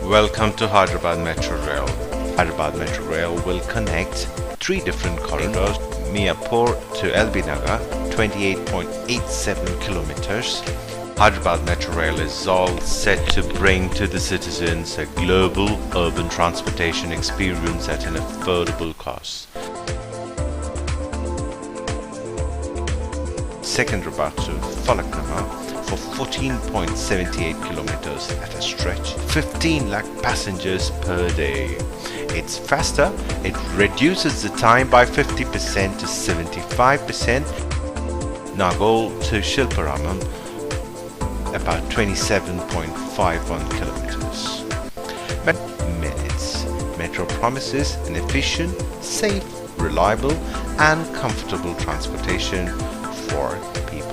Welcome to Hyderabad Metro Rail. Hyderabad Metro Rail will connect three different corridors: Miapur to LB Nagar, 28.87 kilometers. Hyderabad Metro Rail is all set to bring to the citizens a global urban transportation experience at an affordable cost. Secunderabad to Falaknuma for 14.78 kilometers at a stretch, 15 lakh passengers per day. It's faster, it reduces the time by 50% to 75%. Nagol to Shilparamam, about 27.51 kilometers. But minutes. Metro promises an efficient, safe, reliable and comfortable transportation for people.